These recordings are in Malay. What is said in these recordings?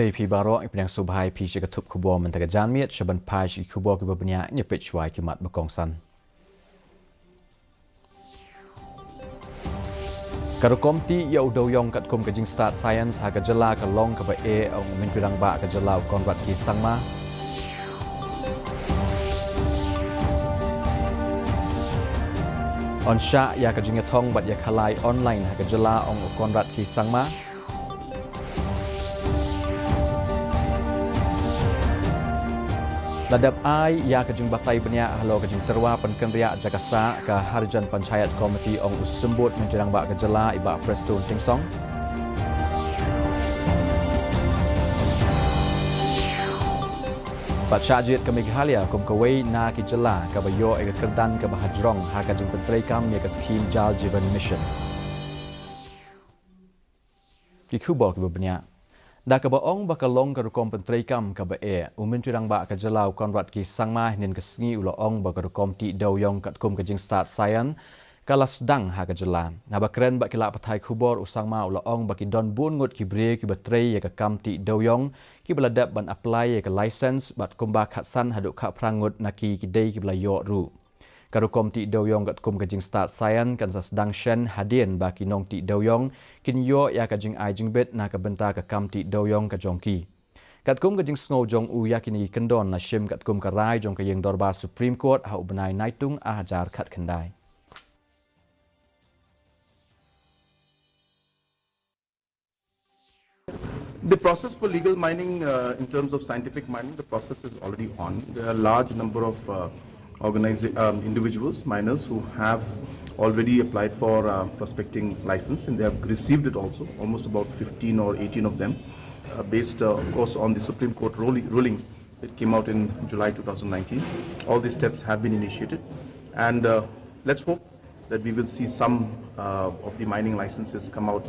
Play pi baro ipinang subhai pi shikatup kubo mentaga janmiat shaban pai shi kubo ki babnya nyepit shwai ki mat bakongsan. Karukom ti ya udaw yong kat kum kajing start science haga jala ka long ka ba e ang mintrang ba ka jala konrat ki sangma. On sha ya kajing thong bat ya khalai online haga jala ang konrat ki sangma. Ladap ai ya kajing batai benya halo kajing terwa penkenria jakasa ka Harijan Panchayat Komiti ong usembut menjerang ba kejala iba Preston Tingsong. Pat syajit ke Meghalaya kum kawai na ki jela ka bayo e kerdan ka bahajrong ha kajing pentrai kam ya ka skim jal jiban mission. Ki kubo ki benya da ka baong bakalong ka rukom pentrai kam ka ba e umin tirang ba ka jalau konrat ki sangma nin ka sngi uloong ba ka rukom ti dawyong kat kum ka jing start sayan kalas dang ha ka jala na ba kren ba kila pathai khubor usangma uloong ba ki don bun ngut ki bre ki batrai ya ka kam ti dawyong ki beladap ban apply ya ka license bat kumba khatsan haduk kha prangut naki ki dei ki belayo ru Karukom ti dawyong kat kum kajing start sayan kan sasdang shen hadien baki nong ti dawyong kin yo ya kajing ai jing bet na ka benta ka kam ti dawyong ka jongki. Kat kum kajing snow jong u ya kini kendon na shim kat kum ka rai jong ka yeng dorba Supreme Court ha ubnai naitung a hajar khat khandai. The process for legal mining in terms of scientific mining, the process is already on. There are a large number of individuals, miners who have already applied for prospecting license and they have received it also, almost about 15 or 18 of them, based of course on the Supreme Court ruling that came out in July 2019. All these steps have been initiated and let's hope that we will see some of the mining licenses come out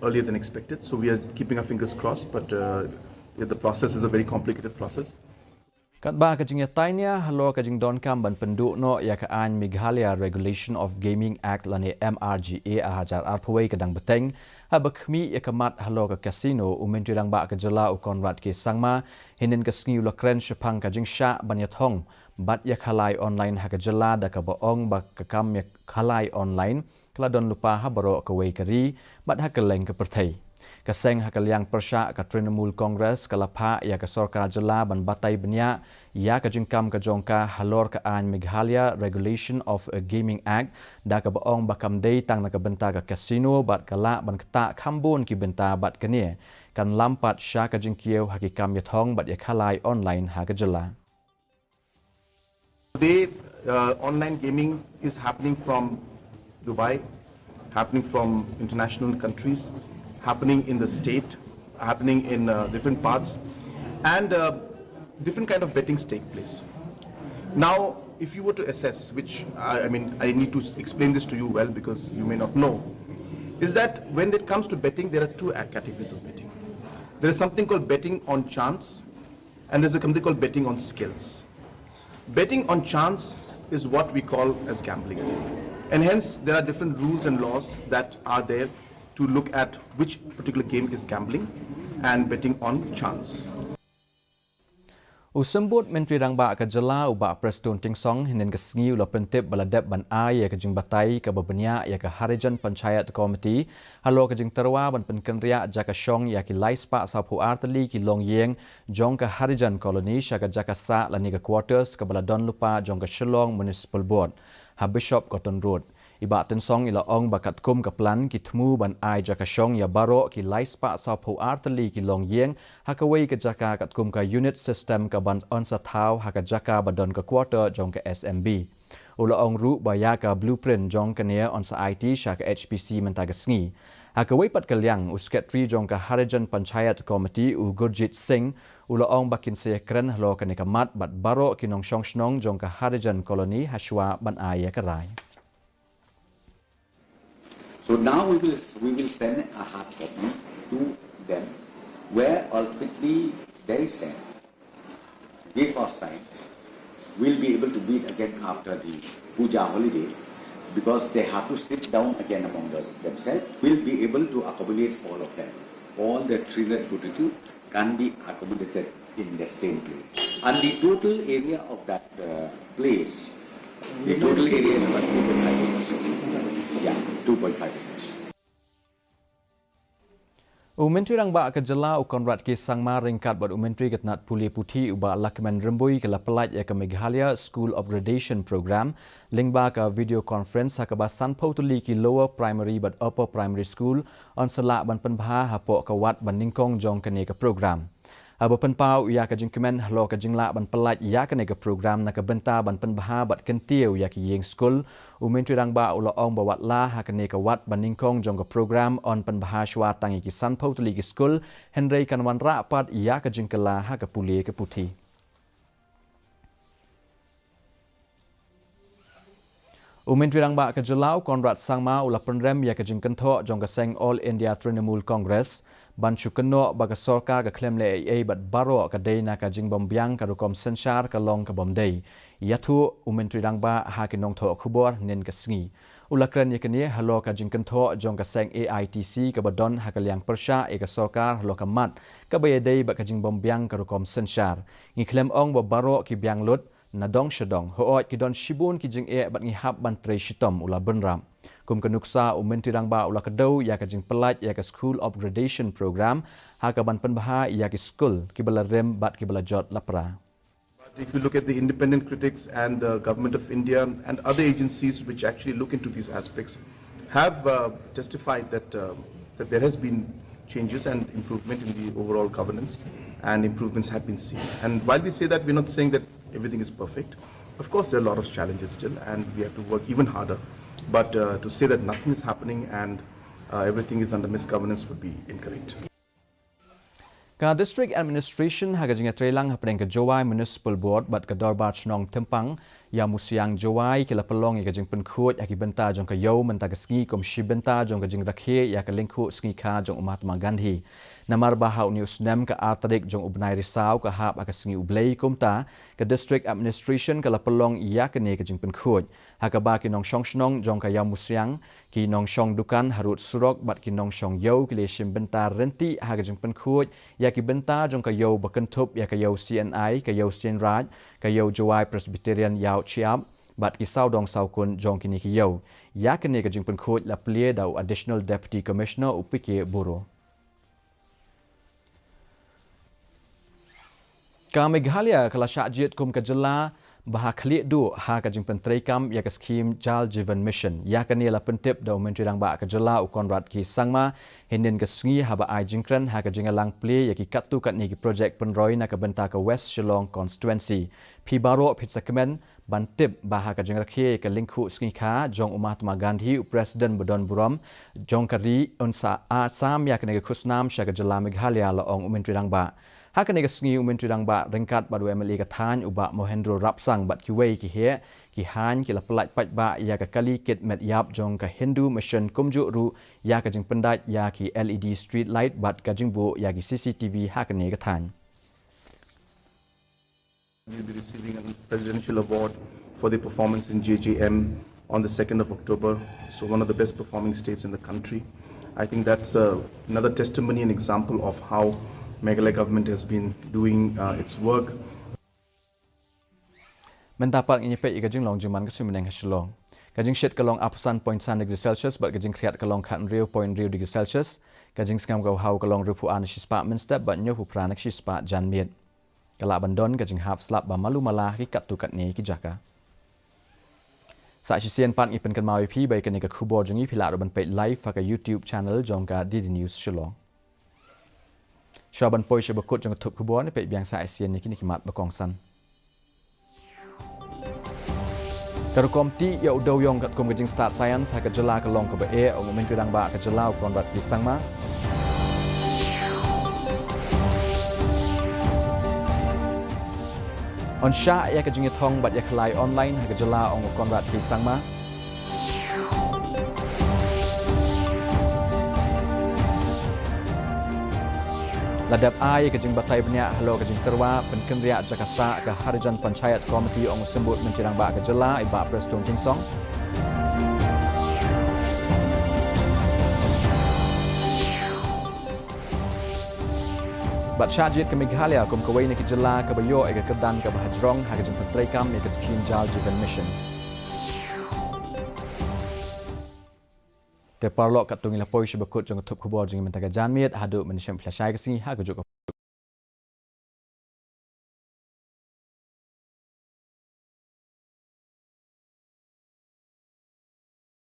earlier than expected. So we are keeping our fingers crossed, but the process is a very complicated process. Kat ba kajing yatainya halo kajing don kam ban penduk no ya ka an Meghalaya Regulation of Gaming Act lani MRGA a hajar arpawai kadang beteng ha bakmi ya kamat halo ka casino umen tirang ba ka jala u konrat ke sangma hinin ka sngi ula kren shapang kajing sha ban yathong bat ya khalai online ha ka jala da ka baong ba ka kam ya khalai online kala don lupa ha baro ka wei kari bat ha ka leng ka perthai Kaseng hakaliang persya ka Trinamool Congress kalapha ya ka sorkar jala ban batai benya ya ka jingkam ka jongka halor ka an Meghalaya Regulation of a Gaming Act da ka baong bakam dei tang na ka benta ka casino bat kala ban kta khambon ki benta bat kania kan lampat sya ka jingkieu hakikam yathong bat ya khalai online ha ka jala. Today online gaming is happening from Dubai, happening from international countries, happening in the state, happening in different parts, and different kind of bettings take place. Now, if you were to assess, which I need to explain this to you well because you may not know, is that when it comes to betting, there are two categories of betting. There is something called betting on chance, and there's something called betting on skills. Betting on chance is what we call as gambling, and hence there are different rules and laws that are there to look at which particular game is gambling and betting on chance. Usembut Menteri Rang Ba ka jala uba Preston Tingsong hinin ka sngi ula pentip baladap ban ai ya ka jing batai ka babenya ya ka Harijan Panchayat Komiti halo ka jing terwa ban penkenria jaka syong ya ki laispa sapu arteli ki long yeng jong ka Harijan Colony sya ka jaka sa lani ka quarters ka baladon lupa jong ka Shillong Municipal Board ha Bishop Cotton Road. Iba tensong ila ong bakat kum ka plan ki tmu ban ai jaka syong ya baro ki laispa sapu arteli ki long yeng hakawai ka jaka kat kum ka unit system ka ban onsa thau haka jaka badon ka quarter jong ka SMB. Ula ong ru baya ka blueprint jong ka nia onsa IT sya ka HPC mentaga sngi. Hakawai pat kalyang usketri jong ka Harijan Panchayat Komiti u Gurjit Singh ula ong bakin se kren hlo ka nikamat bat baro kinong syong snong jong ka Harijan Colony haswa ban ai ya karai. So now we will send a hard copy to them where ultimately they said, give us time, we'll be able to meet again after the Puja holiday because they have to sit down again among themselves. We'll be able to accommodate all of them. all the 342 can be accommodated in the same place. And the total area of that place, the total area is about 2.5 acres. Yeah, 2.5 acres. Menteri Rangba ke Jela Konrad K Sangma ringkat buat Menteri Ketnat Puli Putih ubah Lakman Rembui ke Lapelaj ke Meghalaya School Upgradation Program lingba ke video conference hakaba Sanpau Tuli ki Lower Primary but Upper Primary School on selak ban penbah hapok ke wat ban ningkong jong kene ke program. Abo penpau ia ke jingkemen halo ke jingla ban pelaj ia kene ke program nak benta ban penbah bat kentiu ia ki yeng school Menteri Rangba ula ong bawat lah hakene ke wat ban ningkong jong ke program on penbah shwa tangi ki Sanpau Tuli ki school Henry kanwan rapat ia ke jingkela ha ke Puli ke Putih. Menteri Rangba ke Jelau Konrad Sangma ula penrem ia ke jingkentok jong ke seng All India Trinamool Congress ban chukeno baga sorkar ke klem le AA bat baro ke dei na ka jing bombyang ka rukom sensar ka long ka bomdei yatu Menteri Rangba ha ke nong tho khubor nen ke sngi ulakran ye kene halo ka jing kentho jong ka seng AITC ka badon ha ka liang persha e ka sorkar halo ka mat ka baye dei ba ka jing bombyang ka rukom sensar ngi klem ong ba baro ki byang lut nadong shadong hoot ki don shibun ki jing e bat ngi hab ban tre shitom ula benram kum kanuksa Menteri Rangba ula kedau ya ka jing pelaj ya ka School Upgradation Program ha ka ban penbah ya ki school ki bala rem bat ki bala jot lapra. But if you look at the independent critics and the government of India and other agencies which actually look into these aspects have testified that that there has been changes and improvement in the overall governance and improvements have been seen. And while we say that, we're not saying that everything is perfect. Of course, there are a lot of challenges still and we have to work even harder. But to say that nothing is happening and everything is under misgovernance would be incorrect. Ka District Administration haga jinga trelang hapeng ke Jowai Municipal Board bat ke Dorbar Chnong Tempang ya musiang Jowai kila pelong ya jing penkhut ya ki benta jong ka yau menta ke ski kom shibenta jong ka jing rakhe ya ka lingku ski kha jong Mahatma Gandhi namar bahau news nem ka artarik jong ubnai risau ka hap ka ski ublei komta ke District Administration kala pelong ya ke ne ke jing penkhut haka ba ki nong shong shnong jong ka ya musiang ki nong shong dukan harut surok bat ki nong shong yau ki le shimbenta renti haga jing penkhut ya ki benta jong ka yau bakentup ya ka yau CNI ka yau Sien Raj ka yau Jowai Presbyterian yau chiap bat ki sau dong sau kun jong kini ki yau ya kene ka jing penkhut la plie dau Additional Deputy Commissioner upike buro ka Meghalaya kala syajit kum ka jela bah khli du ha ka jing pentrai kam ya ka scheme Jal Jivan Mission ya ka ni la pentip da Menteri Rangba ka jela u Konrad ki sangma hinin ka sngi ha ba ai jingkran ha ka jingalang ple ya ki katu kat ni ki project penroi na ka benta ka West Shillong constituency phi baro phit sakmen ban tip bah ka jing rakhe ka lingkhu sngi kha jong Mahatma Gandhi president bodon buram jong kari unsa asam ya ka ni khusnam sha ka jela Meghalaya la ong Menteri Rangba Hakane ka sngi Menteri Rangba ringkat badu MLA ka than uba Mohendro Rapsang bat ki wei ki he ki han ki la pelaj paj ba ya ka kali kit met yap jong ka Hindu mission kumju ru ya ka jing pendaj ya ki LED street light bat ka jing bu ya ki CCTV hakane ka than. We'll be receiving a presidential award for the performance in JJM on the 2nd of October. So one of the best performing states in the country. I think that's another testimony and example of how Meghalaya government has been doing its work. Mentapat ngipe ikajing long jiman ka sumeneng hasilong. Kajing shet kalong apusan 0.1 degree Celsius bat kajing kriat kalong khat riu 0.2 degree Celsius. Kajing skam kau hau kalong rupu an shispa minstep bat nyo pupranak shispa jan miet. Kala bandon kajing hap slap ba malu malah ki kat tu kat ni ki jaka. Sa sisian pat ngipen kan mawi pi bai kan ka khubor jungi phila ro ban pe live ka YouTube channel jong ka DD News Shillong. Shaban poi shabakut jong thup khubor ni pe biang sa asian ni kini kimat bakong san. Karukom ti ya udau yong kat kom kajing start science ha ka jela ka long ka ba e ong Menteri Rangba ka jela Konrad ki sangma. On sha ya ka jing thong bat ya khlai online ha ka jela ong Konrad ki sangma. Ladap ai ke jing batai benya halo ke jing terwa penken ria jakasa ke Harijan Panchayat Komiti ong sembut Menteri Rangba ke jela iba Preston Tingsong. Bat syajit ke Meghalaya kum kawai ni kijela ke bayo ke kedan ke bahadrong ha ke jeng pentreikam ke skin jal jiban mission. Te parlok kat tungil apoi sebekut jeng tup kubor jeng mentaga janmiet hadu menyem flashai ke sini ha ke